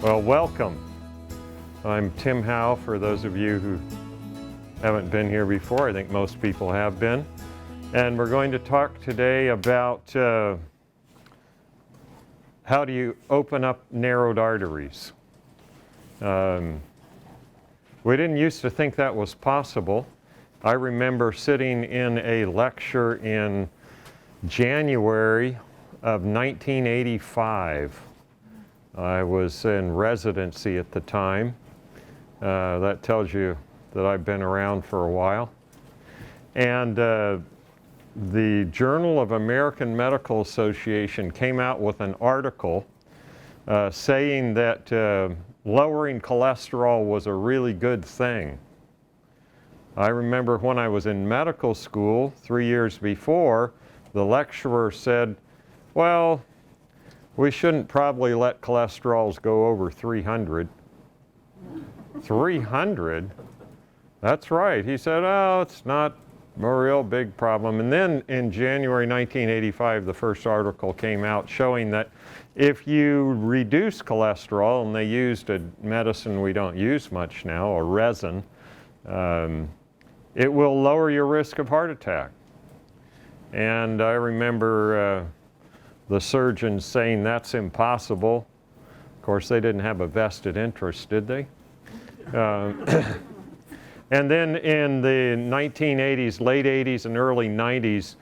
Well, welcome. I'm Tim Howe, for those of you who haven't been here before. I think most people have been. And we're going to talk today about how do you open up narrowed arteries. We didn't used to think that was possible. I remember sitting in a lecture in January of 1985. I was in residency at the time. That tells you that I've been around for a while. And the Journal of American Medical Association came out with an article saying that lowering cholesterol was a really good thing. I remember when I was in medical school 3 years before, the lecturer said, well, we shouldn't probably let cholesterols go over 300. 300? That's right. He said, oh, it's not a real big problem. And then in January 1985, the first article came out showing that if you reduce cholesterol, and they used a medicine we don't use much now, a resin, it will lower your risk of heart attack. And I remember the surgeons saying that's impossible. Of course, they didn't have a vested interest, did they? And then in the 1980s, late 80s and early 90s,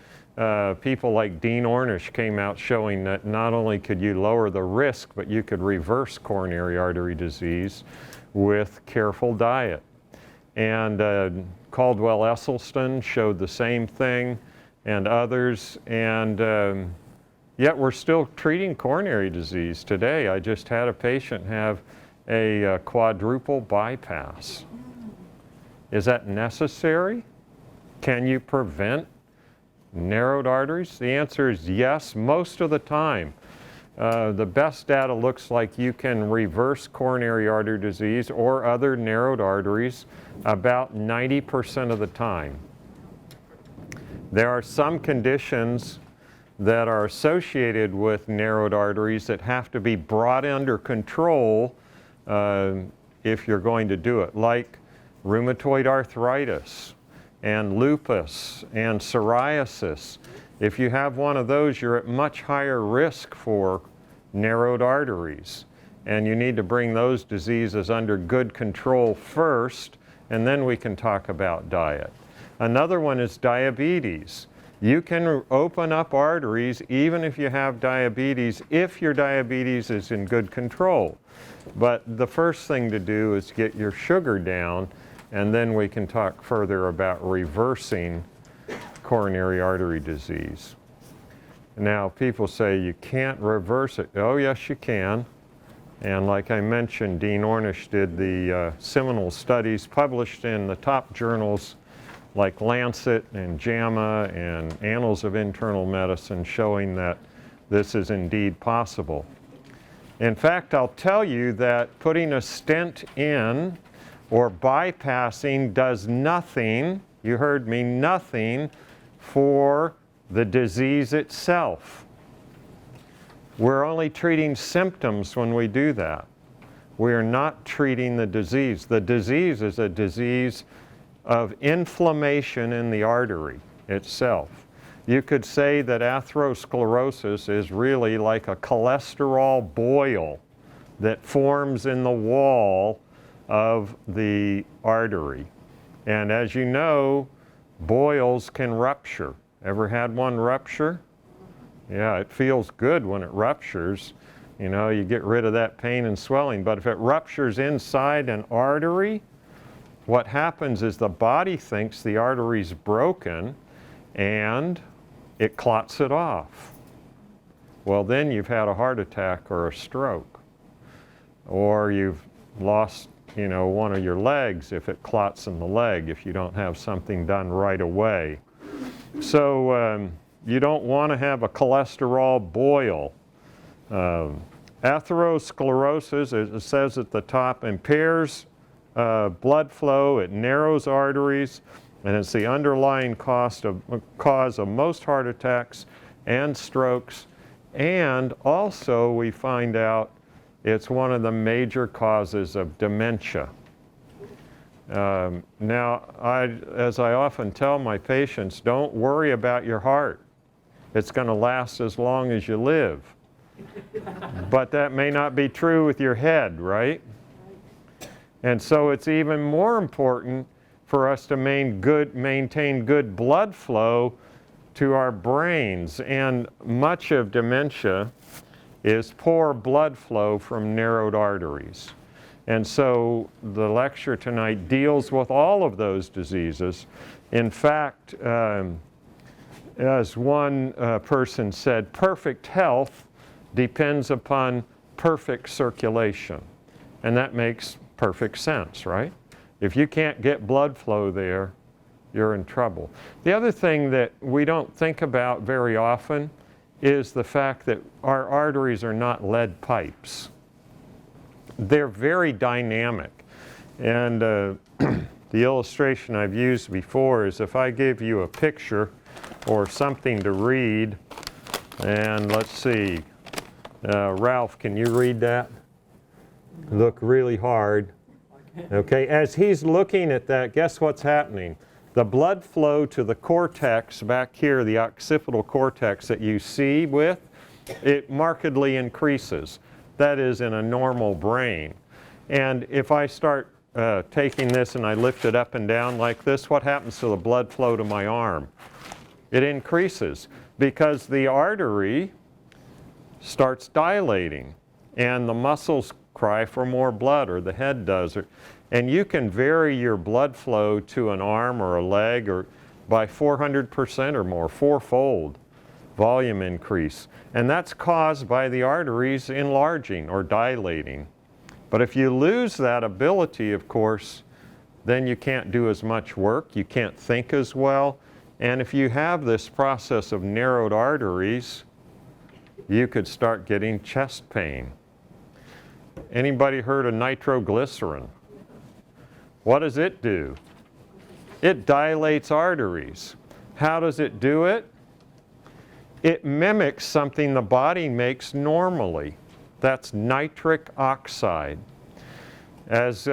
people like Dean Ornish came out showing that not only could you lower the risk, but you could reverse coronary artery disease with careful diet. And Caldwell Esselstyn showed the same thing, and others. And yet we're still treating coronary disease today. I just had a patient have a quadruple bypass. Is that necessary? Can you prevent narrowed arteries? The answer is yes, most of the time. The best data looks like you can reverse coronary artery disease or other narrowed arteries about 90% of the time. There are some conditions that are associated with narrowed arteries that have to be brought under control if you're going to do it, like rheumatoid arthritis and lupus and psoriasis. If you have one of those, you're at much higher risk for narrowed arteries. And you need to bring those diseases under good control first, and then we can talk about diet. Another one is diabetes. You can open up arteries even if you have diabetes, if your diabetes is in good control. But the first thing to do is get your sugar down, and then we can talk further about reversing coronary artery disease. Now, people say you can't reverse it. Oh, yes, you can. And like I mentioned, Dean Ornish did the seminal studies published in the top journals like Lancet and JAMA and Annals of Internal Medicine, showing that this is indeed possible. In fact, I'll tell you that putting a stent in or bypassing does nothing, you heard me, nothing for the disease itself. We're only treating symptoms when we do that. We are not treating the disease. The disease is a disease of inflammation in the artery itself. You could say that atherosclerosis is really like a cholesterol boil that forms in the wall of the artery. And as you know, boils can rupture. Ever had one rupture? Yeah, it feels good when it ruptures. You know, you get rid of that pain and swelling. But if it ruptures inside an artery, what happens is the body thinks the artery's broken and it clots it off. Well, then you've had a heart attack or a stroke. Or you've lost, you know, one of your legs if it clots in the leg, if you don't have something done right away. So you don't want to have a cholesterol boil. Atherosclerosis, as it says at the top, impairs blood flow, it narrows arteries, and it's the underlying cause of most heart attacks and strokes. And also we find out It's one of the major causes of dementia. Now, as I often tell my patients, don't worry about your heart. It's going to last as long as you live. But that may not be true with your head, right? And so it's even more important for us to maintain good blood flow to our brains. And much of dementia is poor blood flow from narrowed arteries. And so the lecture tonight deals with all of those diseases. In fact, as one person said, perfect health depends upon perfect circulation. And that makes perfect sense, right? If you can't get blood flow there, you're in trouble. The other thing that we don't think about very often is the fact that our arteries are not lead pipes. They're very dynamic. And the illustration I've used before is if I give you a picture or something to read, and let's see, Ralph, can you read that? Look really hard. Okay, as he's looking at that, guess what's happening? The blood flow to the cortex back here, the occipital cortex that you see with, it markedly increases. That is in a normal brain. And if I start taking this and I lift it up and down like this, what happens to the blood flow to my arm? It increases because the artery starts dilating and the muscles cry for more blood, or the head does. And you can vary your blood flow to an arm or a leg or by 400% or more, fourfold volume increase. And that's caused by the arteries enlarging or dilating. But if you lose that ability, of course, then you can't do as much work, you can't think as well. And if you have this process of narrowed arteries, you could start getting chest pain. Anybody heard of nitroglycerin? What does it do? It dilates arteries. How does it do it? It mimics something the body makes normally. That's nitric oxide. As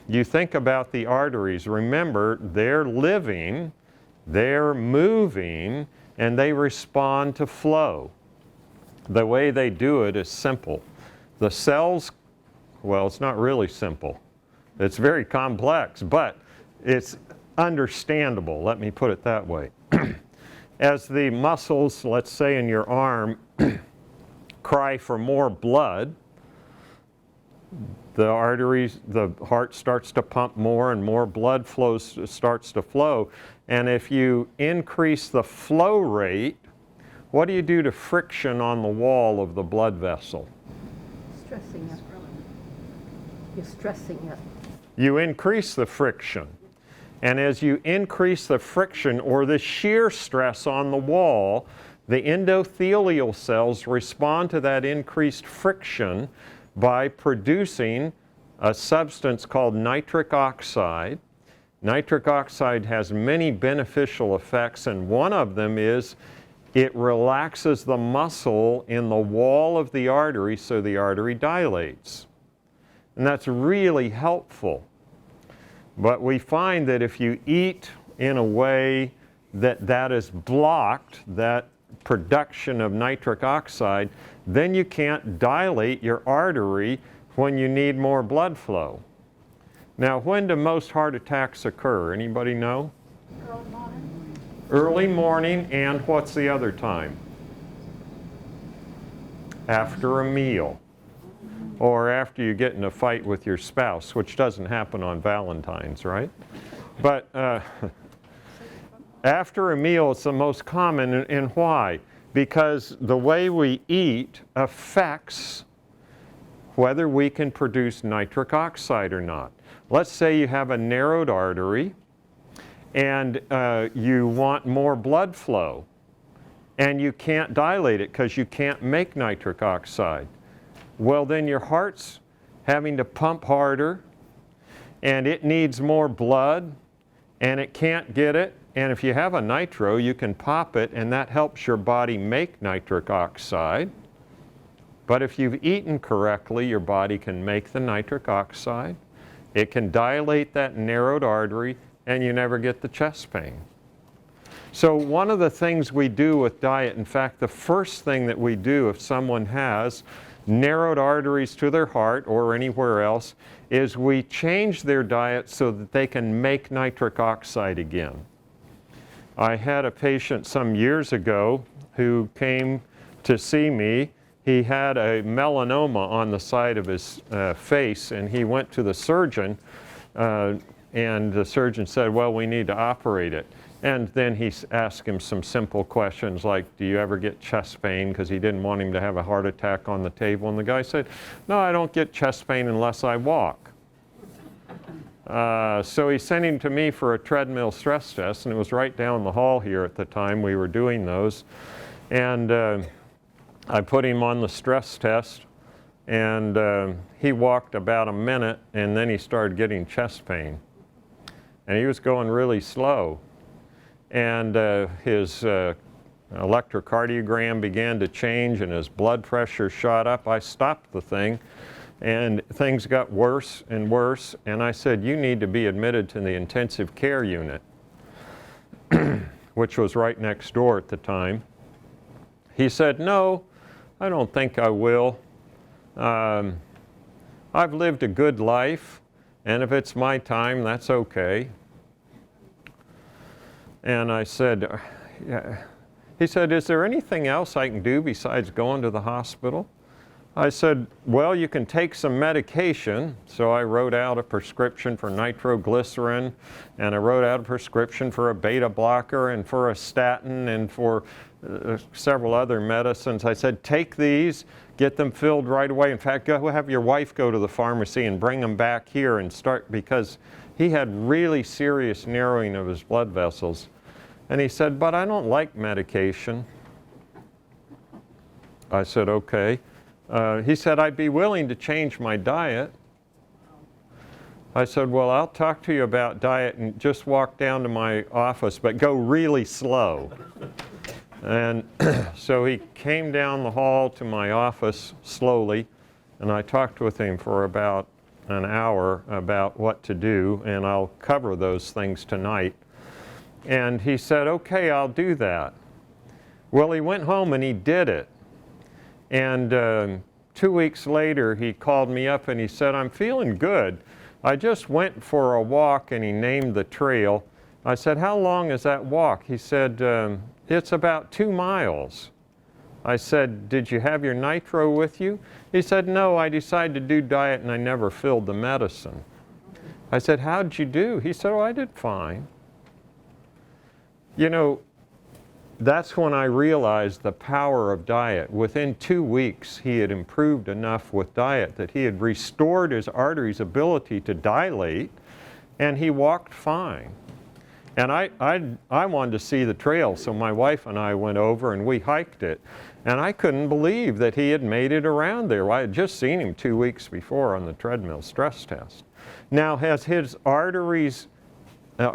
you think about the arteries, remember they're living, they're moving, and they respond to flow. The way they do it is simple. The cells, well, it's not really simple. It's very complex, but it's understandable. Let me put it that way. As the muscles, let's say in your arm, cry for more blood, the arteries, the heart starts to pump more and more blood starts to flow. And if you increase the flow rate, what do you do to friction on the wall of the blood vessel? Stressing it. You're stressing it. You increase the friction. And as you increase the friction or the shear stress on the wall, the endothelial cells respond to that increased friction by producing a substance called nitric oxide. Nitric oxide has many beneficial effects, and one of them is it relaxes the muscle in the wall of the artery so the artery dilates. And that's really helpful. But we find that if you eat in a way that is blocked, that production of nitric oxide, then you can't dilate your artery when you need more blood flow. Now, when do most heart attacks occur? Anybody know? Early morning. Early morning, and what's the other time? After a meal. Or after you get in a fight with your spouse, which doesn't happen on Valentine's, right? But after a meal, it's the most common, and why? Because the way we eat affects whether we can produce nitric oxide or not. Let's say you have a narrowed artery, and you want more blood flow, and you can't dilate it because you can't make nitric oxide. Well, then your heart's having to pump harder, and it needs more blood, and it can't get it. And if you have a nitro, you can pop it, and that helps your body make nitric oxide. But if you've eaten correctly, your body can make the nitric oxide, it can dilate that narrowed artery, and you never get the chest pain. So one of the things we do with diet, in fact, the first thing that we do if someone has narrowed arteries to their heart or anywhere else, is we change their diet so that they can make nitric oxide again. I had a patient some years ago who came to see me. He had a melanoma on the side of his face, and he went to the surgeon, and the surgeon said, well, we need to operate it. And then he asked him some simple questions like, do you ever get chest pain? Because he didn't want him to have a heart attack on the table. And the guy said, no, I don't get chest pain unless I walk. So he sent him to me for a treadmill stress test, and it was right down the hall here at the time we were doing those. And I put him on the stress test, and he walked about a minute, and then he started getting chest pain. And he was going really slow. And his electrocardiogram began to change, and his blood pressure shot up. I stopped the thing, and things got worse and worse. And I said, you need to be admitted to the intensive care unit, which was right next door at the time. He said, no, I don't think I will. I've lived a good life, and if it's my time, that's okay. And I said, yeah. He said, is there anything else I can do besides going to the hospital? I said, well, you can take some medication. So I wrote out a prescription for nitroglycerin, and I wrote out a prescription for a beta blocker and for a statin and for several other medicines. I said, take these, get them filled right away. In fact, go have your wife go to the pharmacy and bring them back here and start, because he had really serious narrowing of his blood vessels. And he said, but I don't like medication. I said, okay. He said, I'd be willing to change my diet. I said, well, I'll talk to you about diet, and just walk down to my office, but go really slow. And so he came down the hall to my office slowly, and I talked with him for about an hour about what to do, and I'll cover those things tonight. And he said, okay, I'll do that. Well, he went home and he did it. And 2 weeks later, he called me up and he said, I'm feeling good. I just went for a walk, and he named the trail. I said, how long is that walk? He said, it's about 2 miles. I said, did you have your nitro with you? He said, no, I decided to do diet and I never filled the medicine. I said, how'd you do? He said, oh, I did fine. You know, that's when I realized the power of diet. Within 2 weeks, he had improved enough with diet that he had restored his arteries' ability to dilate, and he walked fine. And I wanted to see the trail, so my wife and I went over and we hiked it. And I couldn't believe that he had made it around there. I had just seen him 2 weeks before on the treadmill stress test. Now, has his arteries,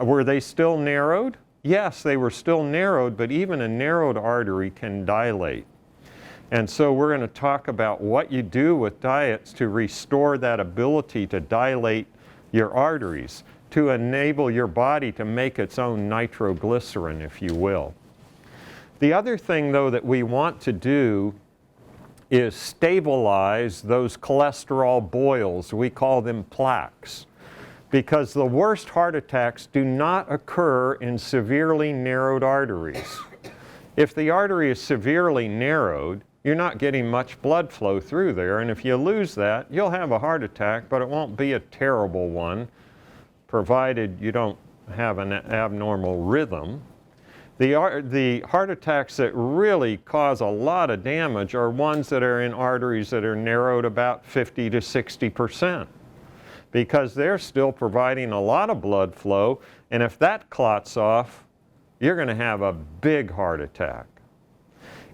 were they still narrowed? Yes, they were still narrowed, but even a narrowed artery can dilate. And so we're going to talk about what you do with diets to restore that ability to dilate your arteries, to enable your body to make its own nitroglycerin, if you will. The other thing, though, that we want to do is stabilize those cholesterol boils. We call them plaques, because the worst heart attacks do not occur in severely narrowed arteries. If the artery is severely narrowed, you're not getting much blood flow through there, and if you lose that, you'll have a heart attack, but it won't be a terrible one, provided you don't have an abnormal rhythm. The heart attacks that really cause a lot of damage are ones that are in arteries that are narrowed about 50 to 60%, because they're still providing a lot of blood flow, and if that clots off, you're going to have a big heart attack.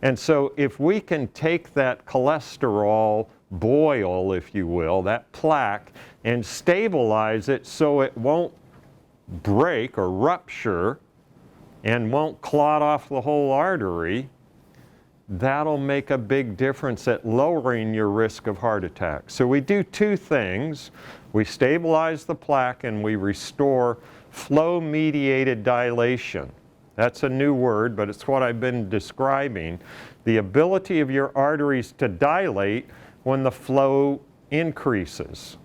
And so if we can take that cholesterol boil, if you will, that plaque, and stabilize it so it won't break or rupture and won't clot off the whole artery, that'll make a big difference at lowering your risk of heart attack. So we do two things. We stabilize the plaque and we restore flow-mediated dilation. That's a new word, but it's what I've been describing. The ability of your arteries to dilate when the flow increases.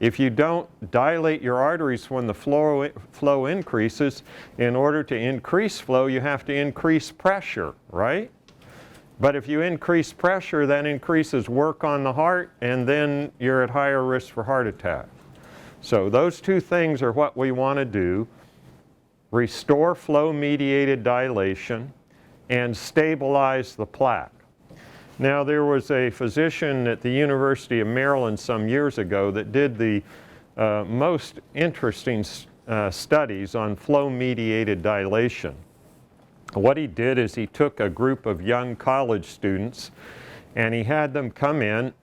If you don't dilate your arteries when the flow increases, in order to increase flow, you have to increase pressure, right? But if you increase pressure, that increases work on the heart, and then you're at higher risk for heart attack. So those two things are what we want to do: restore flow-mediated dilation and stabilize the plaque. Now, there was a physician at the University of Maryland some years ago that did the most interesting studies on flow-mediated dilation. What he did is he took a group of young college students and he had them come in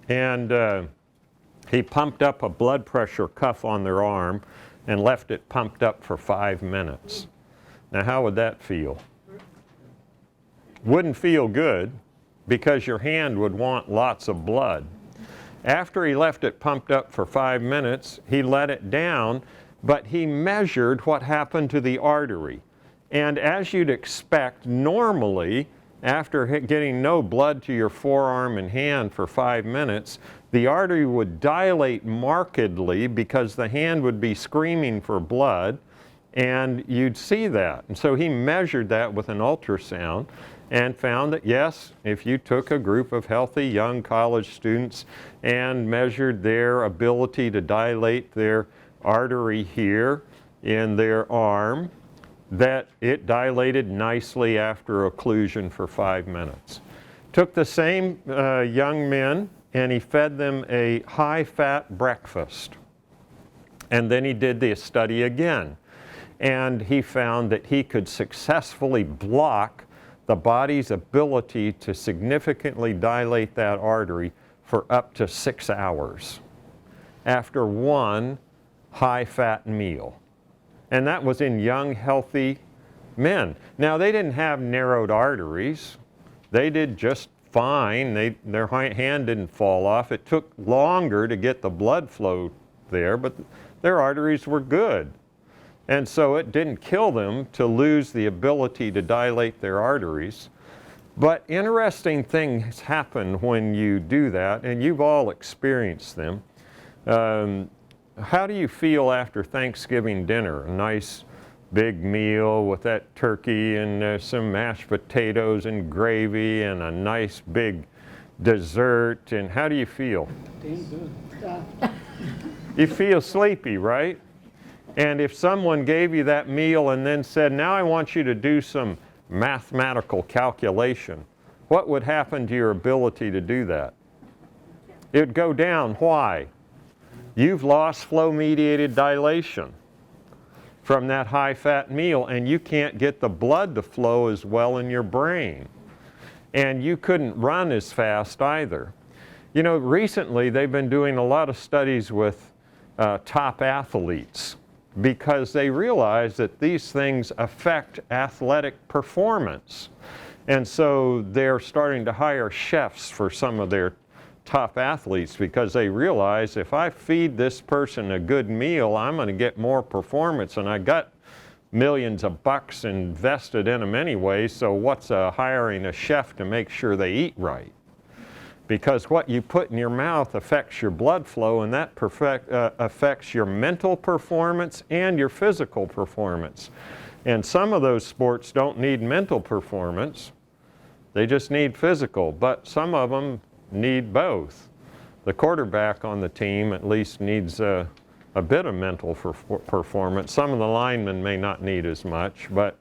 and he pumped up a blood pressure cuff on their arm and left it pumped up for 5 minutes. Now, how would that feel? Wouldn't feel good, because your hand would want lots of blood. After he left it pumped up for 5 minutes, he let it down, but he measured what happened to the artery. And as you'd expect, normally, after getting no blood to your forearm and hand for 5 minutes, the artery would dilate markedly because the hand would be screaming for blood, and you'd see that. And so he measured that with an ultrasound and found that, yes, if you took a group of healthy young college students and measured their ability to dilate their artery here in their arm, that it dilated nicely after occlusion for 5 minutes. Took the same young men and he fed them a high-fat breakfast. And then he did the study again. And he found that he could successfully block the body's ability to significantly dilate that artery for up to 6 hours after one high-fat meal. And that was in young, healthy men. Now, they didn't have narrowed arteries. They did just fine. Their hand didn't fall off. It took longer to get the blood flow there, but their arteries were good. And so it didn't kill them to lose the ability to dilate their arteries. But interesting things happen when you do that, and you've all experienced them. How do you feel after Thanksgiving dinner? A nice big meal with that turkey and some mashed potatoes and gravy and a nice big dessert. And how do you feel? Damn good. You feel sleepy, right? And if someone gave you that meal and then said, now I want you to do some mathematical calculation, what would happen to your ability to do that? It would go down. Why? You've lost flow-mediated dilation from that high-fat meal, and you can't get the blood to flow as well in your brain. And you couldn't run as fast either. You know, recently they've been doing a lot of studies with top athletes, because they realize that these things affect athletic performance. And so they're starting to hire chefs for some of their top athletes, because they realize if I feed this person a good meal, I'm going to get more performance, and I got millions of bucks invested in them anyway, so what's hiring a chef to make sure they eat right? Because what you put in your mouth affects your blood flow, and that affects your mental performance and your physical performance. And some of those sports don't need mental performance, they just need physical, but some of them need both. The quarterback on the team at least needs a bit of mental performance. Some of the linemen may not need as much, but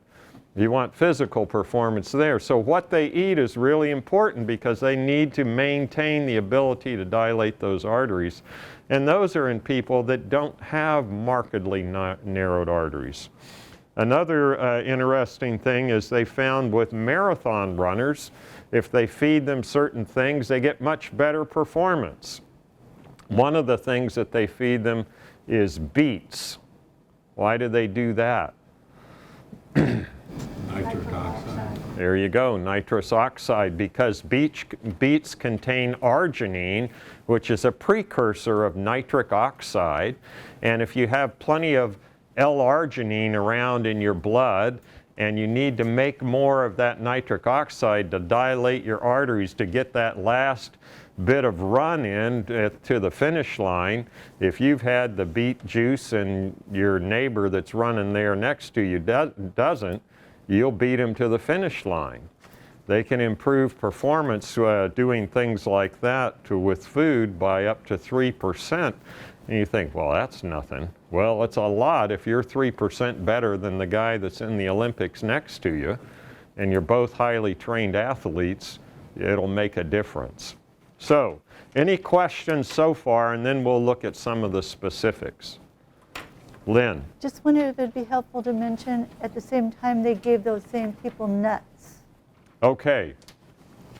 you want physical performance there. So what they eat is really important, because they need to maintain the ability to dilate those arteries. And those are in people that don't have markedly narrowed arteries. Another interesting thing is they found with marathon runners, if they feed them certain things, they get much better performance. One of the things that they feed them is beets. Why do they do that? Nitric oxide. There you go, nitrous oxide, because beets contain arginine, which is a precursor of nitric oxide. And if you have plenty of L-arginine around in your blood, and you need to make more of that nitric oxide to dilate your arteries to get that last bit of run in to the finish line. If you've had the beet juice and your neighbor that's running there next to you doesn't, you'll beat him to the finish line. They can improve performance doing things like that with food by up to 3%. And you think, well, that's nothing. Well, it's a lot if you're 3% better than the guy that's in the Olympics next to you, and you're both highly trained athletes, it'll make a difference. So, any questions so far, and then we'll look at some of the specifics. Lynn? Just wondered if it'd be helpful to mention at the same time they gave those same people nuts. Okay.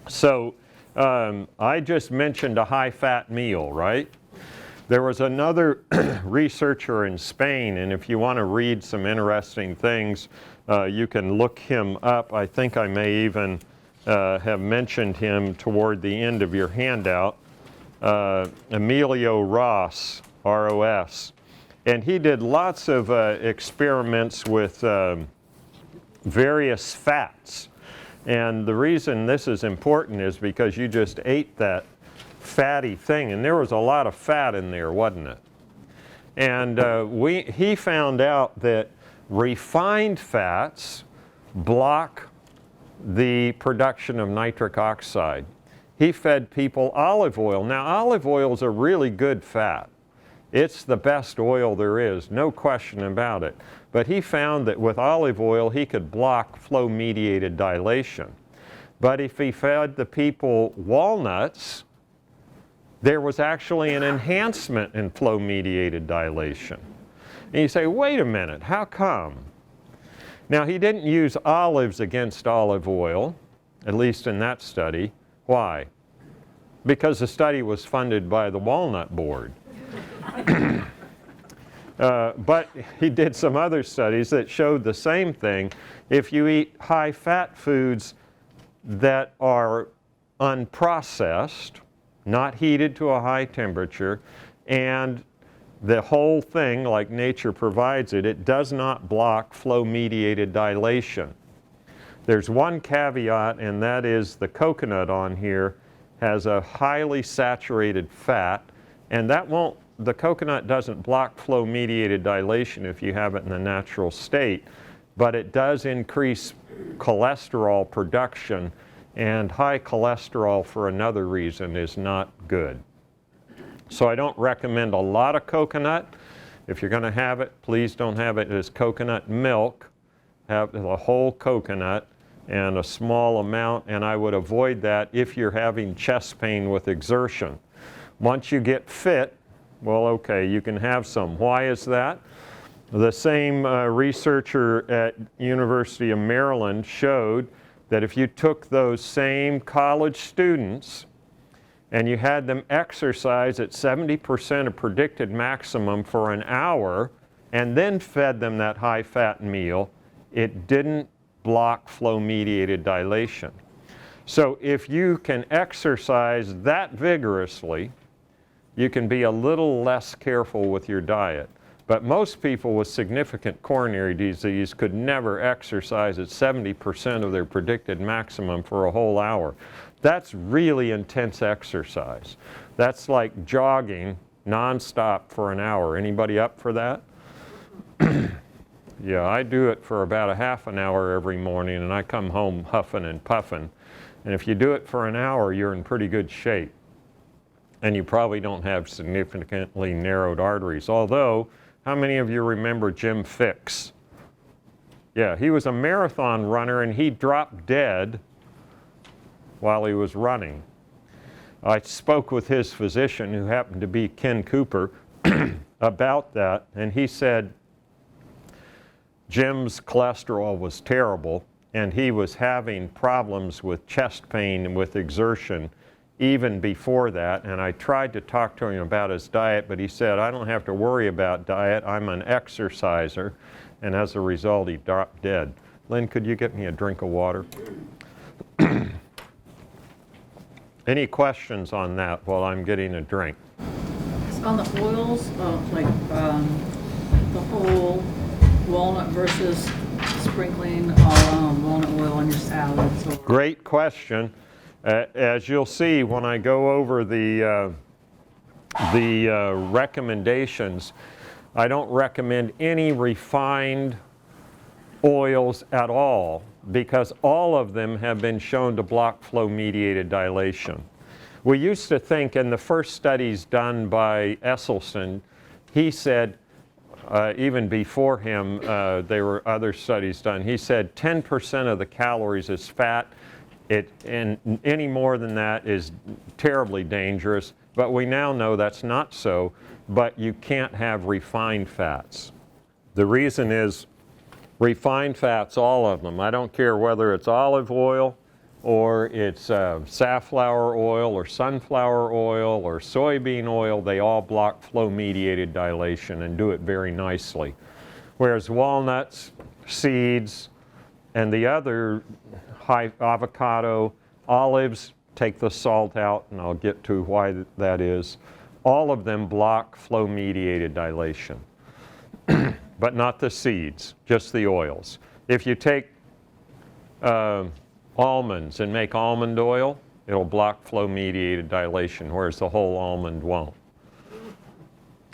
So, I just mentioned a high-fat meal, right? There was another researcher in Spain, and if you want to read some interesting things, you can look him up. I think I may even have mentioned him toward the end of your handout, Emilio Ross, R-O-S. And he did lots of experiments with various fats. And the reason this is important is because you just ate that fatty thing, and there was a lot of fat in there, wasn't it? And he found out that refined fats block the production of nitric oxide. He fed people olive oil. Now, olive oil is a really good fat. It's the best oil there is, no question about it. But he found that with olive oil, he could block flow-mediated dilation. But if he fed the people walnuts, there was actually an enhancement in flow-mediated dilation. And you say, wait a minute, how come? Now, he didn't use olives against olive oil, at least in that study. Why? Because the study was funded by the Walnut Board. But he did some other studies that showed the same thing. If you eat high-fat foods that are unprocessed, not heated to a high temperature, and the whole thing, like nature provides it, it does not block flow-mediated dilation. There's one caveat, and that is the coconut on here has a highly saturated fat, and the coconut doesn't block flow-mediated dilation if you have it in the natural state, but it does increase cholesterol production, and high cholesterol for another reason is not good. So I don't recommend a lot of coconut. If you're going to have it, please don't have it as coconut milk. Have the whole coconut and a small amount, and I would avoid that if you're having chest pain with exertion. Once you get fit, well, okay, you can have some. Why is that? The same researcher at University of Maryland showed that if you took those same college students and you had them exercise at 70% of predicted maximum for an hour and then fed them that high-fat meal, it didn't block flow-mediated dilation. So if you can exercise that vigorously, you can be a little less careful with your diet. But most people with significant coronary disease could never exercise at 70% of their predicted maximum for a whole hour. That's really intense exercise. That's like jogging nonstop for an hour. Anybody up for that? Yeah, I do it for about a half an hour every morning, and I come home huffing and puffing. And if you do it for an hour, you're in pretty good shape. And you probably don't have significantly narrowed arteries. Although, how many of you remember Jim Fixx? Yeah, he was a marathon runner, and he dropped dead while he was running. I spoke with his physician, who happened to be Ken Cooper, about that, and he said Jim's cholesterol was terrible, and he was having problems with chest pain and with exertion even before that. And I tried to talk to him about his diet, but he said, I don't have to worry about diet. I'm an exerciser. And as a result, he dropped dead. Lynn, could you get me a drink of water? Any questions on that while I'm getting a drink? On the oils, like the whole walnut versus sprinkling walnut oil on your salads. Or Great question. As you'll see when I go over the recommendations, I don't recommend any refined oils at all because all of them have been shown to block flow-mediated dilation. We used to think in the first studies done by Esselstyn, he said, even before him, there were other studies done, he said 10% of the calories is fat, and any more than that is terribly dangerous, but we now know that's not so, but you can't have refined fats. The reason is refined fats, all of them, I don't care whether it's olive oil or it's safflower oil or sunflower oil or soybean oil, they all block flow-mediated dilation and do it very nicely. Whereas walnuts, seeds, and the other high avocado, olives, take the salt out, and I'll get to why that is. All of them block flow-mediated dilation, but not the seeds, just the oils. If you take almonds and make almond oil, it'll block flow-mediated dilation, whereas the whole almond won't.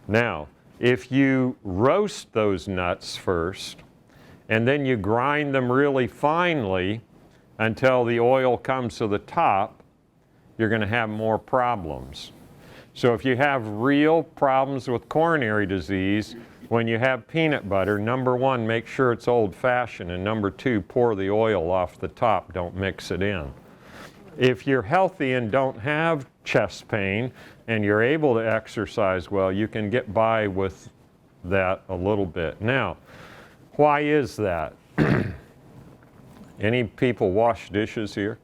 Now, if you roast those nuts first, and then you grind them really finely until the oil comes to the top, you're going to have more problems. So if you have real problems with coronary disease, when you have peanut butter, number one, make sure it's old-fashioned, and number two, pour the oil off the top, don't mix it in. If you're healthy and don't have chest pain, and you're able to exercise well, you can get by with that a little bit. Now, why is that? Any people wash dishes here?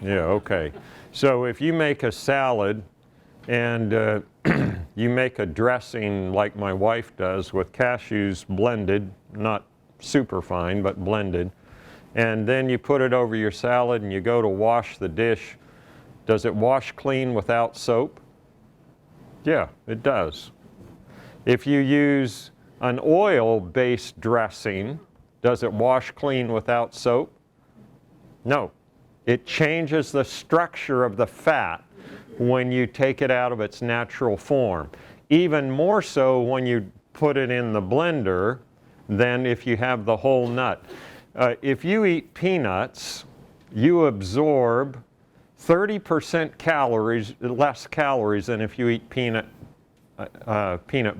Yeah, okay. So if you make a salad and you make a dressing like my wife does with cashews blended, not super fine, but blended, and then you put it over your salad and you go to wash the dish, does it wash clean without soap? Yeah, it does. If you use an oil-based dressing, does it wash clean without soap? No. It changes the structure of the fat when you take it out of its natural form. Even more so when you put it in the blender than if you have the whole nut. If you eat peanuts, you absorb 30% calories, less calories than if you eat peanut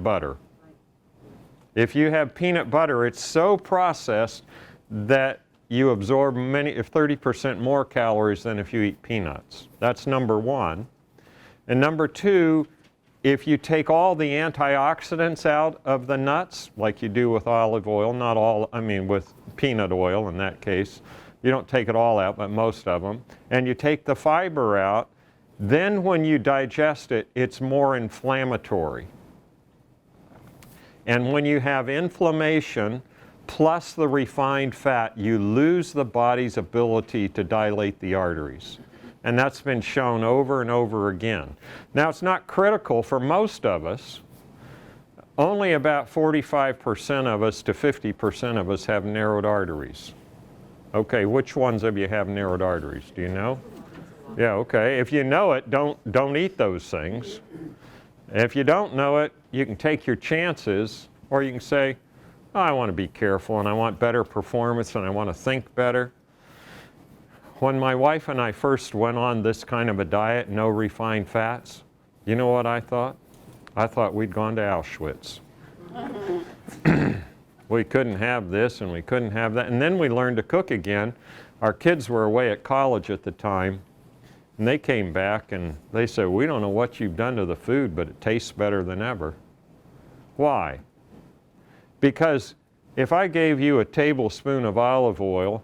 butter. If you have peanut butter, it's so processed that you absorb 30% more calories than if you eat peanuts. That's number one. And number two, if you take all the antioxidants out of the nuts, like you do with olive oil, not all, I mean with peanut oil in that case, you don't take it all out, but most of them, and you take the fiber out, then when you digest it, it's more inflammatory. And when you have inflammation plus the refined fat, you lose the body's ability to dilate the arteries. And that's been shown over and over again. Now, it's not critical for most of us. Only about 45% of us to 50% of us have narrowed arteries. Okay, which ones of you have narrowed arteries? Do you know? Yeah, okay. If you know it, don't eat those things. If you don't know it, you can take your chances, or you can say, oh, I want to be careful and I want better performance and I want to think better. When my wife and I first went on this kind of a diet, no refined fats, you know what I thought? I thought we'd gone to Auschwitz. We couldn't have this and we couldn't have that. And then we learned to cook again. Our kids were away at college at the time, and they came back and they said, we don't know what you've done to the food, but it tastes better than ever. Why? Because if I gave you a tablespoon of olive oil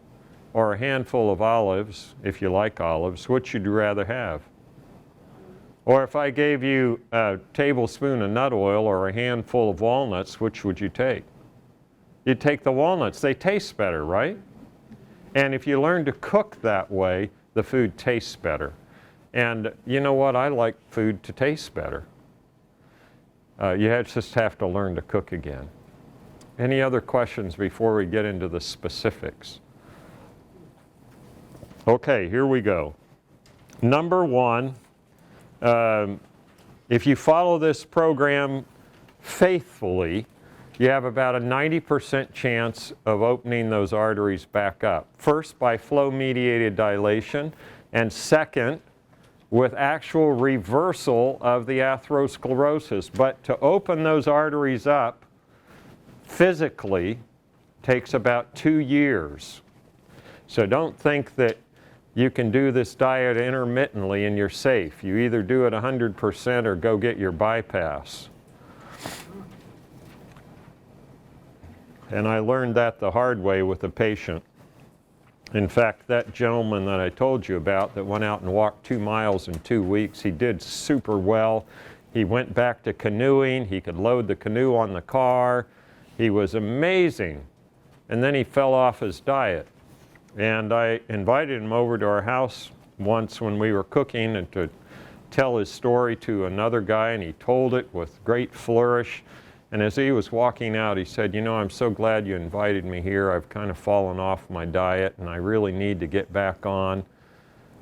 or a handful of olives, if you like olives, which would you rather have? Or if I gave you a tablespoon of nut oil or a handful of walnuts, which would you take? You take the walnuts, they taste better, right? And if you learn to cook that way, the food tastes better. And you know what? I like food to taste better. Just have to learn to cook again. Any other questions before we get into the specifics? Okay, here we go. Number one, if you follow this program faithfully, you have about a 90% chance of opening those arteries back up. First, by flow-mediated dilation, and second, with actual reversal of the atherosclerosis. But to open those arteries up physically takes about 2 years. So don't think that you can do this diet intermittently and you're safe. You either do it 100% or go get your bypass. And I learned that the hard way with a patient. In fact, that gentleman that I told you about that went out and walked 2 miles in 2 weeks, he did super well. He went back to canoeing. He could load the canoe on the car. He was amazing. And then he fell off his diet. And I invited him over to our house once when we were cooking and to tell his story to another guy, and he told it with great flourish. And as he was walking out, he said, you know, I'm so glad you invited me here. I've kind of fallen off my diet and I really need to get back on.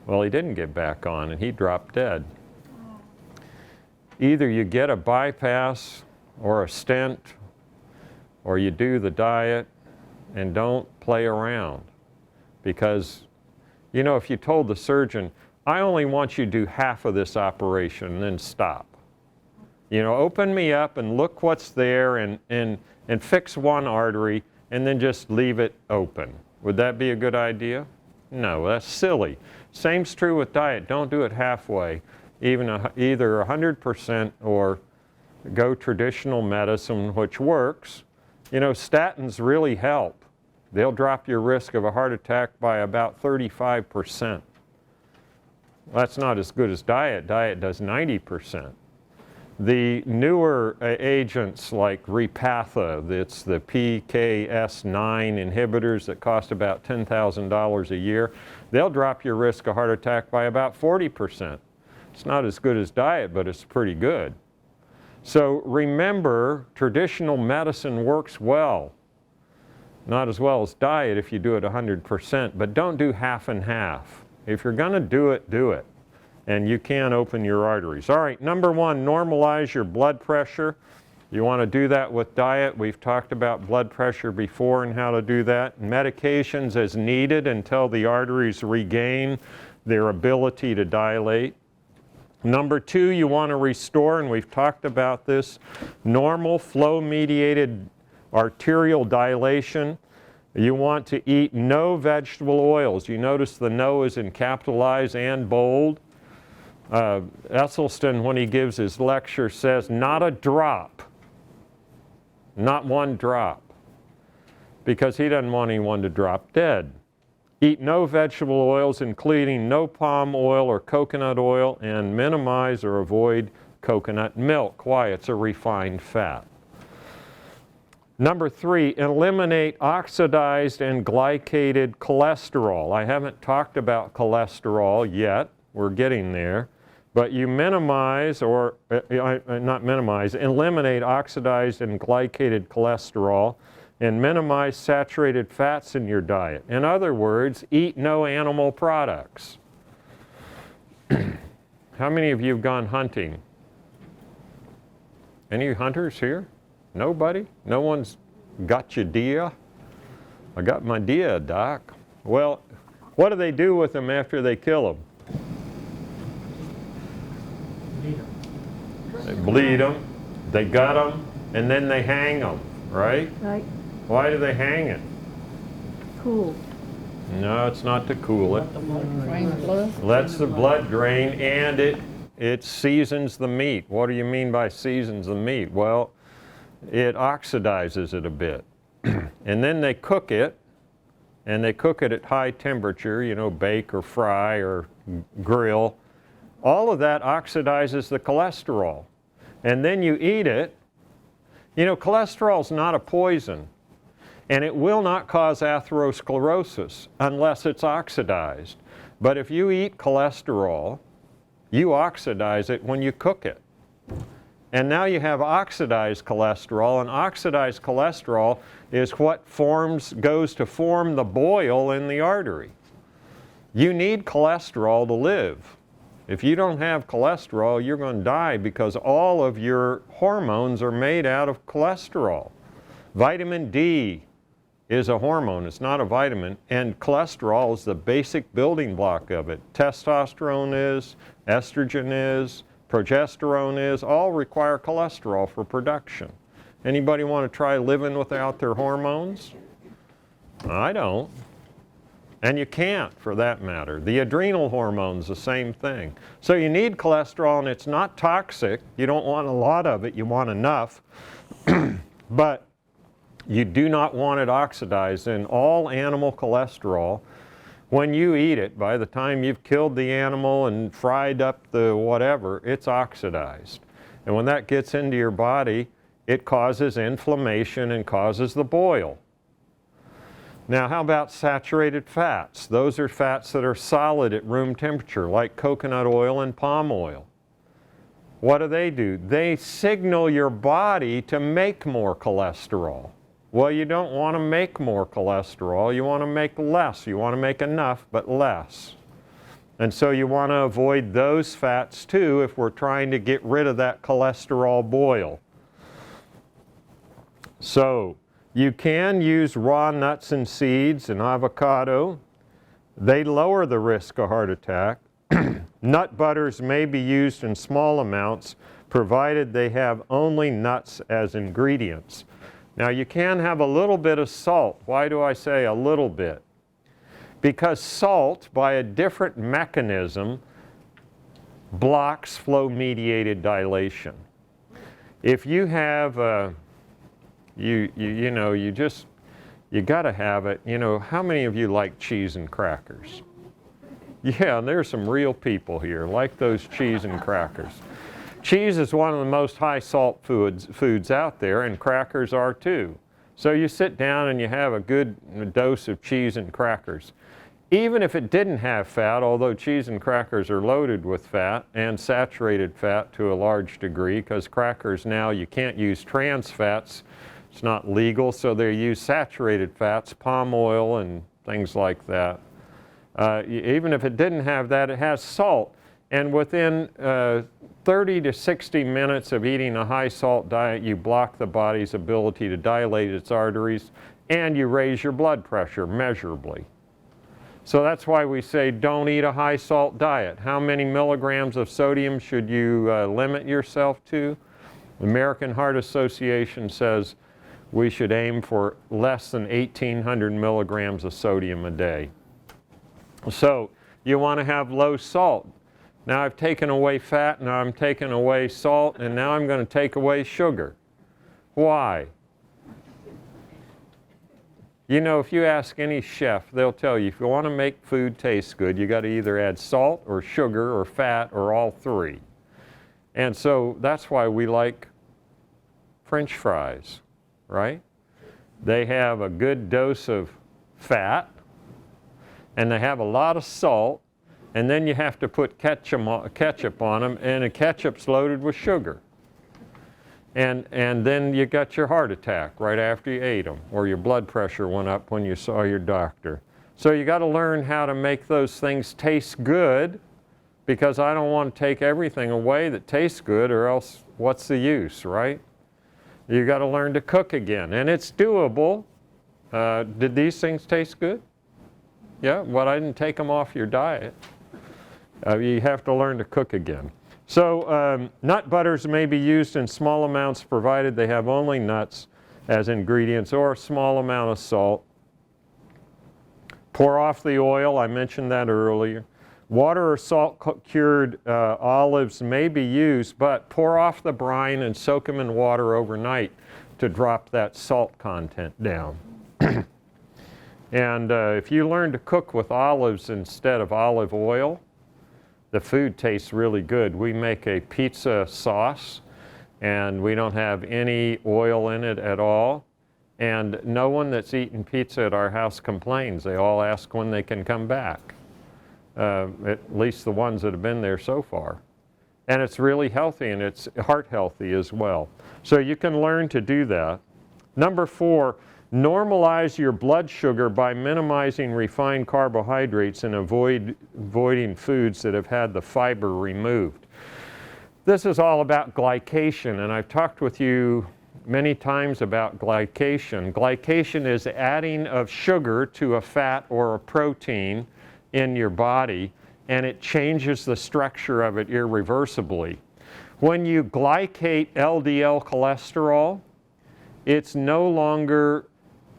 Well, he didn't get back on and he dropped dead. Either you get a bypass or a stent, or you do the diet and don't play around. Because, you know, if you told the surgeon, I only want you to do half of this operation and then stop. You know, open me up and look what's there and fix one artery and then just leave it open. Would that be a good idea? No, that's silly. Same's true with diet. Don't do it halfway. Either 100% or go traditional medicine, which works. You know, statins really help. They'll drop your risk of a heart attack by about 35%. That's not as good as diet. Diet does 90%. The newer agents like Repatha, it's the PKS9 inhibitors that cost about $10,000 a year, they'll drop your risk of heart attack by about 40%. It's not as good as diet, but it's pretty good. So remember, traditional medicine works well. Not as well as diet if you do it 100%, but don't do half and half. If you're going to do it, do it. And you can open your arteries. All right, number one, normalize your blood pressure. You want to do that with diet. We've talked about blood pressure before and how to do that. Medications as needed until the arteries regain their ability to dilate. Number two, you want to restore, and we've talked about this, normal flow-mediated arterial dilation. You want to eat no vegetable oils. You notice the no is in capitalized and bold. Esselstyn, when he gives his lecture, says not a drop, not one drop, because he doesn't want anyone to drop dead. Eat no vegetable oils, including no palm oil or coconut oil, and minimize or avoid coconut milk. Why? It's a refined fat. Number three, eliminate oxidized and glycated cholesterol. I haven't talked about cholesterol yet. We're getting there. But you minimize, or not minimize, eliminate oxidized and glycated cholesterol and minimize saturated fats in your diet. In other words, eat no animal products. How many of you have gone hunting? Any hunters here? Nobody? No one's got your deer? I got my deer, Doc. Well, what do they do with them after they kill them? They bleed them, they gut them, and then they hang them, right? Right, Why do they hang it? cool. No, it's not to cool it. Drain the blood? Lets the blood drain, and it seasons the meat. What do you mean by seasons the meat? Well, it oxidizes it a bit. And then they cook it, and they cook it at high temperature, you know, bake or fry or grill. All of that oxidizes the cholesterol. And then you eat it. You know, cholesterol is not a poison. And it will not cause atherosclerosis unless it's oxidized. But if you eat cholesterol, you oxidize it when you cook it. And now you have oxidized cholesterol, and oxidized cholesterol is what goes to form the boil in the artery. You need cholesterol to live. If you don't have cholesterol, you're going to die because all of your hormones are made out of cholesterol. Vitamin D is a hormone, it's not a vitamin, and cholesterol is the basic building block of it. Testosterone is, estrogen is, progesterone is, all require cholesterol for production. Anybody want to try living without their hormones? I don't. And you can't, for that matter. The adrenal hormone's the same thing. So you need cholesterol, and it's not toxic. You don't want a lot of it, you want enough. But you do not want it oxidized. And all animal cholesterol, when you eat it, by the time you've killed the animal and fried up the whatever, it's oxidized. And when that gets into your body, it causes inflammation and causes the boil. Now, how about saturated fats? Those are fats that are solid at room temperature, like coconut oil and palm oil. What do? They signal your body to make more cholesterol. Well, you don't want to make more cholesterol. You want to make less. You want to make enough, but less. And so you want to avoid those fats too if we're trying to get rid of that cholesterol boil. So you can use raw nuts and seeds and avocado. They lower the risk of heart attack. Nut butters may be used in small amounts, provided they have only nuts as ingredients. Now you can have a little bit of salt. Why do I say a little bit? Because salt, by a different mechanism, blocks flow-mediated dilation. If you have you got to have it. You know, how many of you like cheese and crackers? Yeah, there's some real people here like those cheese and crackers. Cheese is one of the most high salt foods out there, and crackers are too. So you sit down and you have a good dose of cheese and crackers. Even if it didn't have fat, although cheese and crackers are loaded with fat and saturated fat to a large degree, because crackers now you can't use trans fats. It's not legal, so they use saturated fats, palm oil and things like that. Even if it didn't have that, it has salt. And within 30 to 60 minutes of eating a high salt diet, you block the body's ability to dilate its arteries, and you raise your blood pressure measurably. So that's why we say don't eat a high salt diet. How many milligrams of sodium should you limit yourself to? The American Heart Association says we should aim for less than 1,800 milligrams of sodium a day. So you want to have low salt. Now I've taken away fat, now I'm taking away salt, and now I'm going to take away sugar. Why? You know, if you ask any chef, they'll tell you if you want to make food taste good, you got to either add salt or sugar or fat or all three. And so that's why we like French fries, right? They have a good dose of fat, and they have a lot of salt, and then you have to put ketchup on them, and the ketchup's loaded with sugar. And then you got your heart attack right after you ate them, or your blood pressure went up when you saw your doctor. So you got to learn how to make those things taste good, because I don't want to take everything away that tastes good, or else what's the use, right? You got to learn to cook again, and it's doable. Did these things taste good? Yeah, well, I didn't take them off your diet. You have to learn to cook again. So nut butters may be used in small amounts provided they have only nuts as ingredients or a small amount of salt. Pour off the oil, I mentioned that earlier. Water or salt cured olives may be used, but pour off the brine and soak them in water overnight to drop that salt content down. And if you learn to cook with olives instead of olive oil, the food tastes really good. We make a pizza sauce, and we don't have any oil in it at all. And no one that's eaten pizza at our house complains. They all ask when they can come back, at least the ones that have been there so far. And it's really healthy, and it's heart healthy as well. So you can learn to do that. Number 4, normalize your blood sugar by minimizing refined carbohydrates and avoiding foods that have had the fiber removed. This is all about glycation, and I've talked with you many times about glycation. Glycation is adding of sugar to a fat or a protein in your body, and it changes the structure of it irreversibly. When you glycate LDL cholesterol, it's no longer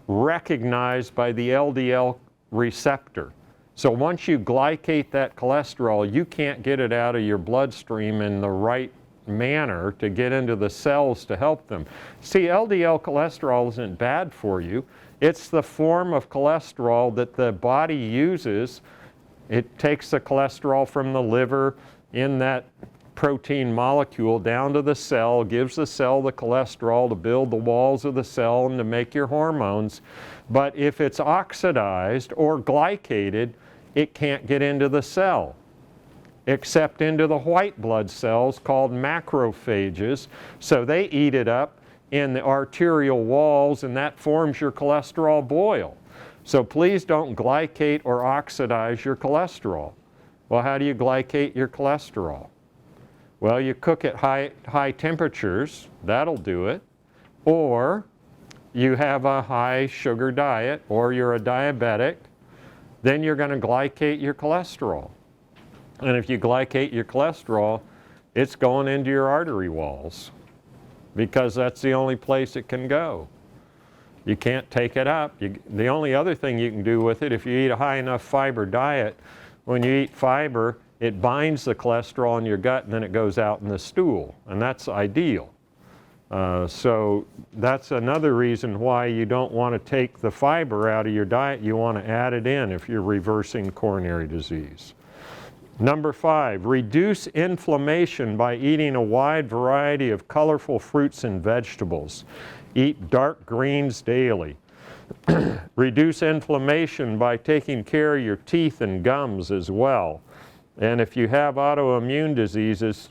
recognized by the LDL receptor. So once you glycate that cholesterol, you can't get it out of your bloodstream in the right manner to get into the cells to help them. See, LDL cholesterol isn't bad for you. It's the form of cholesterol that the body uses. It takes the cholesterol from the liver in that protein molecule down to the cell, gives the cell the cholesterol to build the walls of the cell and to make your hormones. But if it's oxidized or glycated, it can't get into the cell, except into the white blood cells called macrophages. So they eat it up in the arterial walls, and that forms your cholesterol boil. So please don't glycate or oxidize your cholesterol. Well, how do you glycate your cholesterol? Well, you cook at high temperatures, that'll do it. Or you have a high sugar diet, or you're a diabetic, then you're going to glycate your cholesterol. And if you glycate your cholesterol, it's going into your artery walls, because that's the only place it can go. You can't take it up. The only other thing you can do with it, if you eat a high enough fiber diet, when you eat fiber, it binds the cholesterol in your gut, and then it goes out in the stool, and that's ideal. So that's another reason why you don't want to take the fiber out of your diet. You want to add it in if you're reversing coronary disease. Number 5, reduce inflammation by eating a wide variety of colorful fruits and vegetables. Eat dark greens daily. Reduce inflammation by taking care of your teeth and gums as well. And if you have autoimmune diseases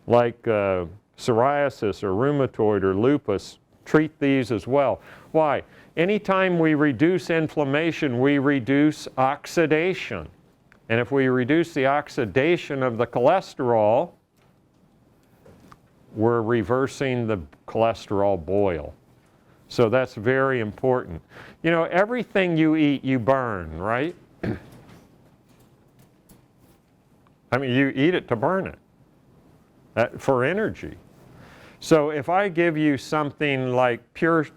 like psoriasis or rheumatoid or lupus, treat these as well. Why? Anytime we reduce inflammation, we reduce oxidation. And if we reduce the oxidation of the cholesterol, we're reversing the cholesterol boil. So that's very important. You know, everything you eat, you burn, right? I mean, you eat it to burn it for energy. So if I give you something like pure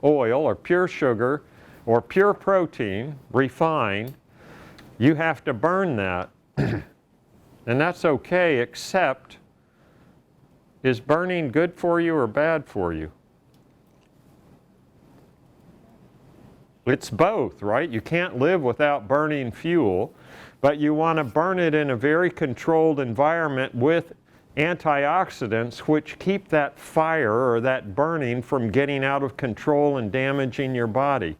oil or pure sugar or pure protein, refined, you have to burn that. And that's okay, except, is burning good for you or bad for you? It's both, right? You can't live without burning fuel, but you want to burn it in a very controlled environment with antioxidants which keep that fire or that burning from getting out of control and damaging your body.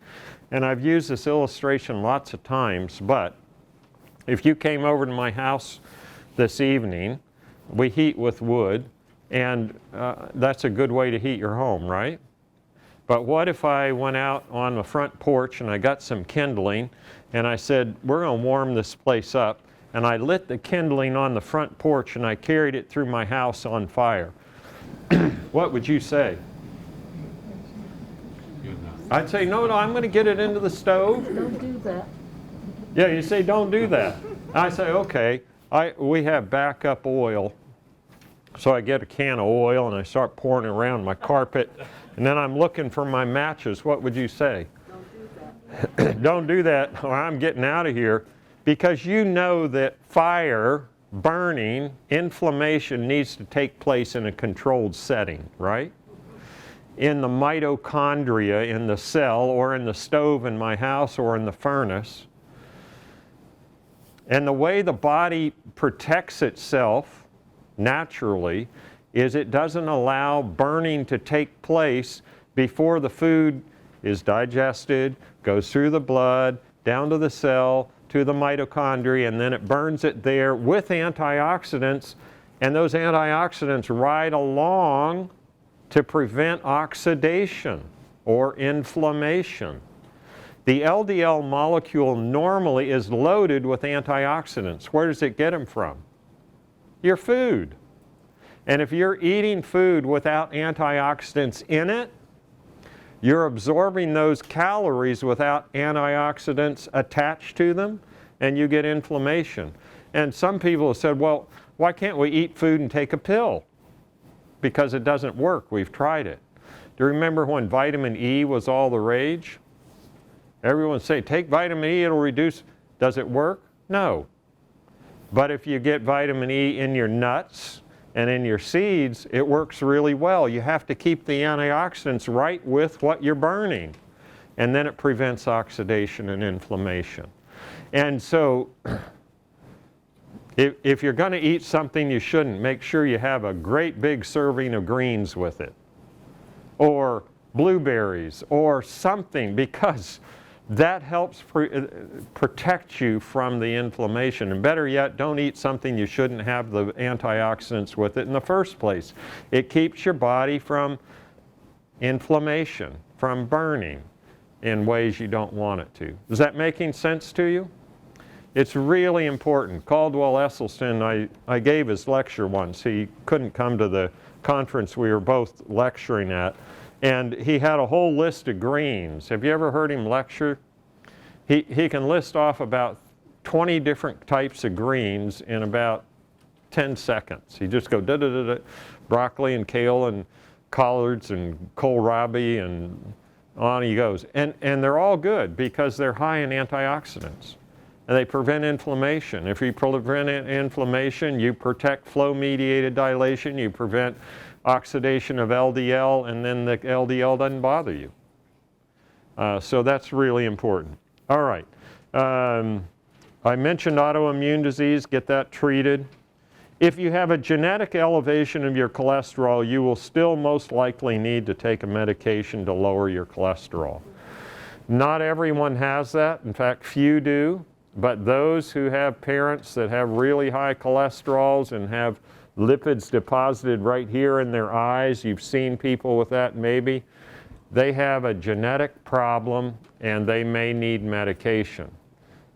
And I've used this illustration lots of times, but if you came over to my house this evening, we heat with wood, and that's a good way to heat your home, right? But what if I went out on the front porch and I got some kindling and I said, we're going to warm this place up, and I lit the kindling on the front porch and I carried it through my house on fire? What would you say? I'd say, no, I'm going to get it into the stove. Don't do that. Yeah, you say, don't do that. I say, okay, we have backup oil. So I get a can of oil and I start pouring it around my carpet, and then I'm looking for my matches. What would you say? Don't do that. Don't do that, or I'm getting out of here, because you know that fire, burning, inflammation needs to take place in a controlled setting, right? In the mitochondria in the cell, or in the stove in my house, or in the furnace. And the way the body protects itself naturally is it doesn't allow burning to take place before the food is digested, goes through the blood, down to the cell, to the mitochondria, and then it burns it there with antioxidants, and those antioxidants ride along to prevent oxidation or inflammation. The LDL molecule normally is loaded with antioxidants. Where does it get them from? Your food. And if you're eating food without antioxidants in it, you're absorbing those calories without antioxidants attached to them, and you get inflammation. And some people have said, well, why can't we eat food and take a pill? Because it doesn't work. We've tried it. Do you remember when vitamin E was all the rage? Everyone say, take vitamin E, it'll reduce. Does it work? No. But if you get vitamin E in your nuts and in your seeds, it works really well. You have to keep the antioxidants right with what you're burning. And then it prevents oxidation and inflammation. And so, if you're going to eat something you shouldn't, make sure you have a great big serving of greens with it. Or blueberries or something, because that helps protect you from the inflammation. And better yet, don't eat something you shouldn't have the antioxidants with it in the first place. It keeps your body from inflammation, from burning in ways you don't want it to. Is that making sense to you? It's really important. Caldwell Esselstyn, I gave his lecture once. He couldn't come to the conference we were both lecturing at. And he had a whole list of greens. Have you ever heard him lecture? He can list off about 20 different types of greens in about 10 seconds. He just goes da-da-da-da, broccoli and kale and collards and kohlrabi, and on he goes. And they're all good because they're high in antioxidants. And they prevent inflammation. If you prevent inflammation, you protect flow-mediated dilation, you prevent oxidation of LDL, and then the LDL doesn't bother you. So that's really important. All right. I mentioned autoimmune disease, get that treated. If you have a genetic elevation of your cholesterol, you will still most likely need to take a medication to lower your cholesterol. Not everyone has that. In fact, few do. But those who have parents that have really high cholesterols and have lipids deposited right here in their eyes, you've seen people with that maybe, they have a genetic problem and they may need medication.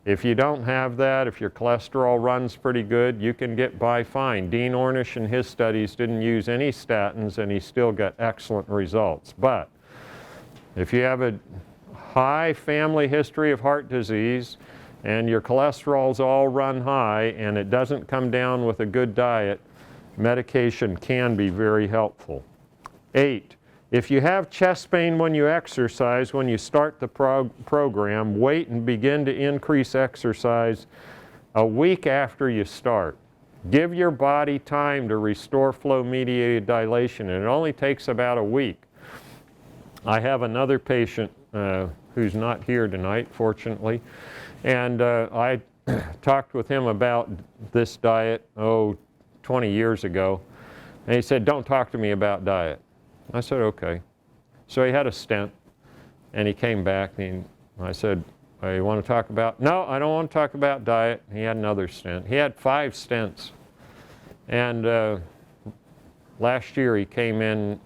If you don't have that, if your cholesterol runs pretty good, you can get by fine. Dean Ornish in his studies didn't use any statins and he still got excellent results. But if you have a high family history of heart disease and your cholesterol's all run high and it doesn't come down with a good diet, medication can be very helpful. 8, if you have chest pain when you exercise, when you start the program, wait and begin to increase exercise a week after you start. Give your body time to restore flow-mediated dilation, and it only takes about a week. I have another patient who's not here tonight, fortunately, and I talked with him about this diet, 20 years ago, and he said, don't talk to me about diet. I said, okay. So he had a stent, and he came back, and I said, you want to talk about? No, I don't want to talk about diet. He had another stent. He had 5 stents. And last year he came in,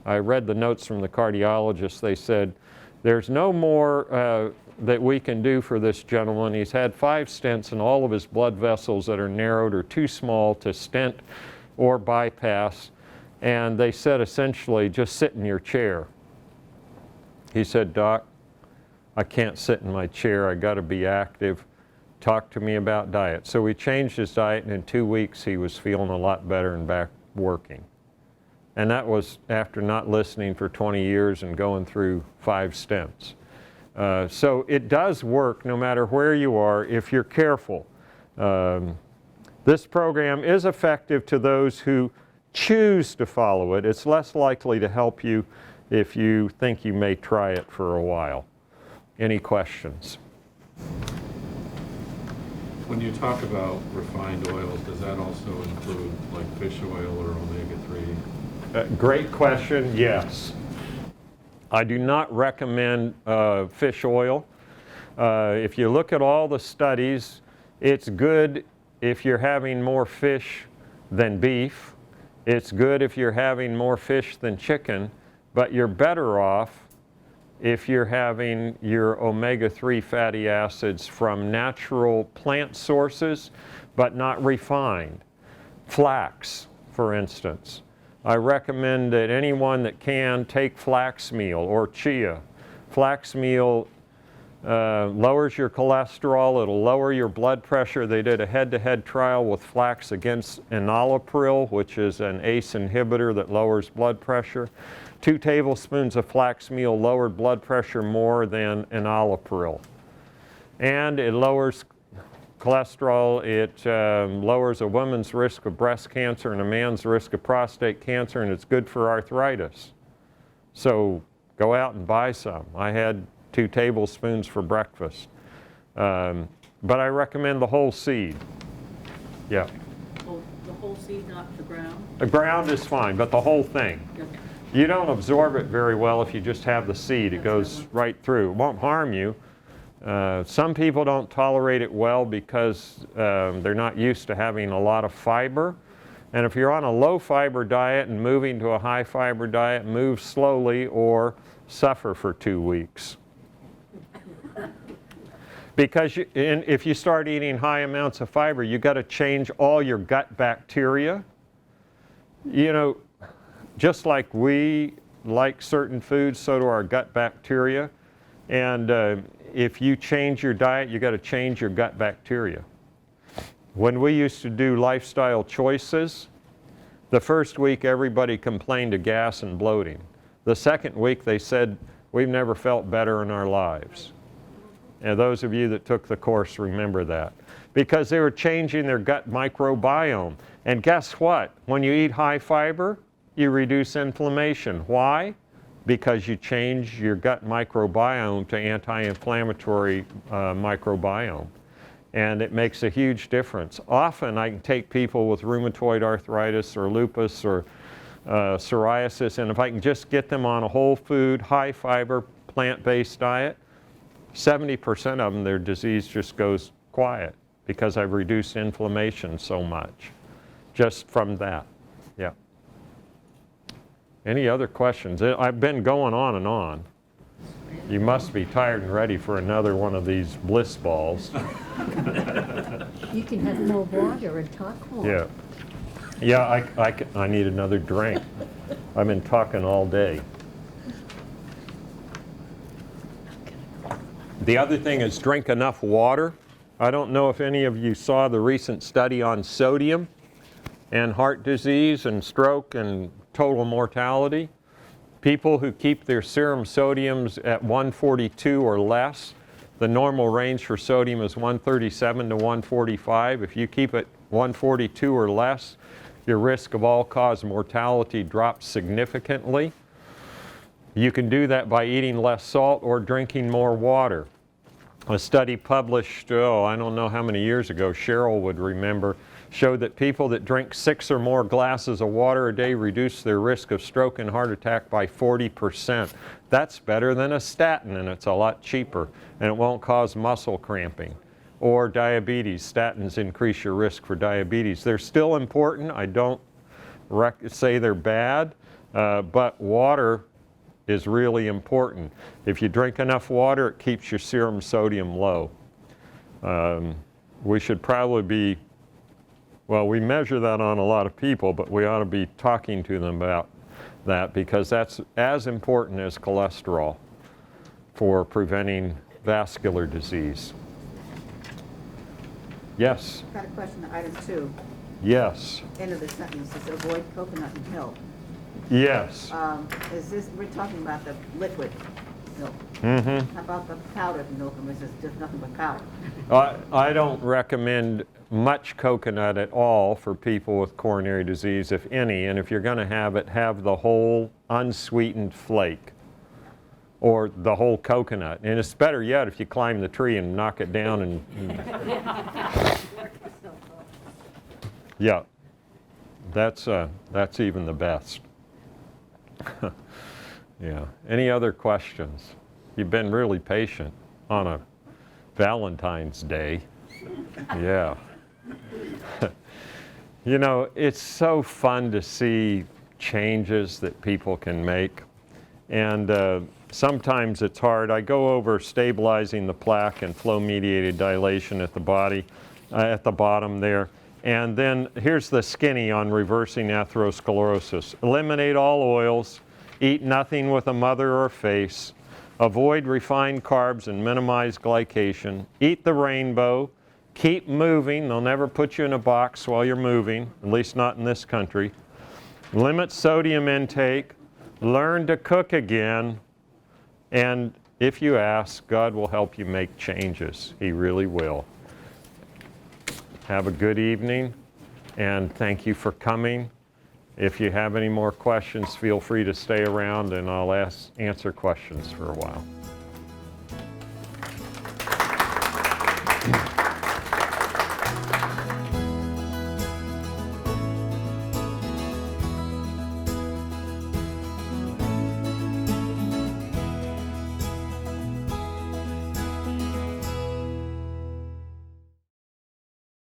I read the notes from the cardiologist. They said, there's no more that we can do for this gentleman. He's had 5 stents, and all of his blood vessels that are narrowed are too small to stent or bypass. And they said, essentially, just sit in your chair. He said, Doc, I can't sit in my chair. I got to be active. Talk to me about diet. So we changed his diet, and in 2 weeks he was feeling a lot better and back working. And that was after not listening for 20 years and going through 5 stents. So it does work no matter where you are if you're careful. This program is effective to those who choose to follow it. It's less likely to help you if you think you may try it for a while. Any questions? When you talk about refined oils, does that also include like fish oil or omega-3? Great question, yes. I do not recommend fish oil. If you look at all the studies, it's good if you're having more fish than beef. It's good if you're having more fish than chicken, but you're better off if you're having your omega-3 fatty acids from natural plant sources, but not refined. Flax, for instance. I recommend that anyone that can take flax meal or chia. Flax meal lowers your cholesterol, it'll lower your blood pressure. They did a head-to-head trial with flax against enalapril, which is an ACE inhibitor that lowers blood pressure. 2 tablespoons of flax meal lowered blood pressure more than enalapril. And it lowers cholesterol, it lowers a woman's risk of breast cancer and a man's risk of prostate cancer, and it's good for arthritis. So go out and buy some. I had 2 tablespoons for breakfast. But I recommend the whole seed. Yeah. Oh, the whole seed, not the ground? The ground is fine, but the whole thing. Okay. You don't absorb it very well if you just have the seed. It goes right through. It won't harm you. Some people don't tolerate it well because they're not used to having a lot of fiber. And if you're on a low fiber diet and moving to a high fiber diet, move slowly or suffer for 2 weeks. Because if you start eating high amounts of fiber, you've got to change all your gut bacteria. You know, just like we like certain foods, so do our gut bacteria. And if you change your diet, you've got to change your gut bacteria. When we used to do lifestyle choices, the first week everybody complained of gas and bloating. The second week they said, we've never felt better in our lives. And those of you that took the course remember that. Because they were changing their gut microbiome. And guess what? When you eat high fiber, you reduce inflammation. Why? Because you change your gut microbiome to anti-inflammatory microbiome. And it makes a huge difference. Often I can take people with rheumatoid arthritis or lupus or psoriasis, and if I can just get them on a whole food, high fiber, plant-based diet, 70% of them, their disease just goes quiet because I've reduced inflammation so much just from that. Yeah. Any other questions? I've been going on and on. You must be tired and ready for another one of these bliss balls. You can have more water and talk more. Yeah. Yeah, I need another drink. I've been talking all day. The other thing is drink enough water. I don't know if any of you saw the recent study on sodium and heart disease and stroke and total mortality. People who keep their serum sodiums at 142 or less, the normal range for sodium is 137 to 145. If you keep it 142 or less, your risk of all-cause mortality drops significantly. You can do that by eating less salt or drinking more water. A study published, I don't know how many years ago, Cheryl would remember, showed that people that drink 6 or more glasses of water a day reduce their risk of stroke and heart attack by 40%. That's better than a statin, and it's a lot cheaper, and it won't cause muscle cramping. Or diabetes. Statins increase your risk for diabetes. They're still important. I don't say they're bad, but water is really important. If you drink enough water, it keeps your serum sodium low. We should probably be, well, we measure that on a lot of people, but we ought to be talking to them about that because that's as important as cholesterol for preventing vascular disease. Yes? Got a question to item 2. Yes. End of the sentence, it says avoid coconut milk. Yes. Is this, we're talking about the liquid milk. Mm-hmm. How about the powdered milk, or is this just nothing but powder? I don't recommend much coconut at all for people with coronary disease, if any, and if you're going to have it, have the whole unsweetened flake or the whole coconut. And it's better yet if you climb the tree and knock it down and yeah, that's even the best. Yeah. Any other questions? You've been really patient on a Valentine's Day. Yeah. You know, it's so fun to see changes that people can make. And sometimes it's hard. I go over stabilizing the plaque and flow-mediated dilation at the body, at the bottom there. And then here's the skinny on reversing atherosclerosis. Eliminate all oils. Eat nothing with a mother or face. Avoid refined carbs and minimize glycation. Eat the rainbow. Keep moving. They'll never put you in a box while you're moving, at least not in this country. Limit sodium intake. Learn to cook again. And if you ask, God will help you make changes. He really will. Have a good evening, and thank you for coming. If you have any more questions, feel free to stay around, and I'll answer questions for a while.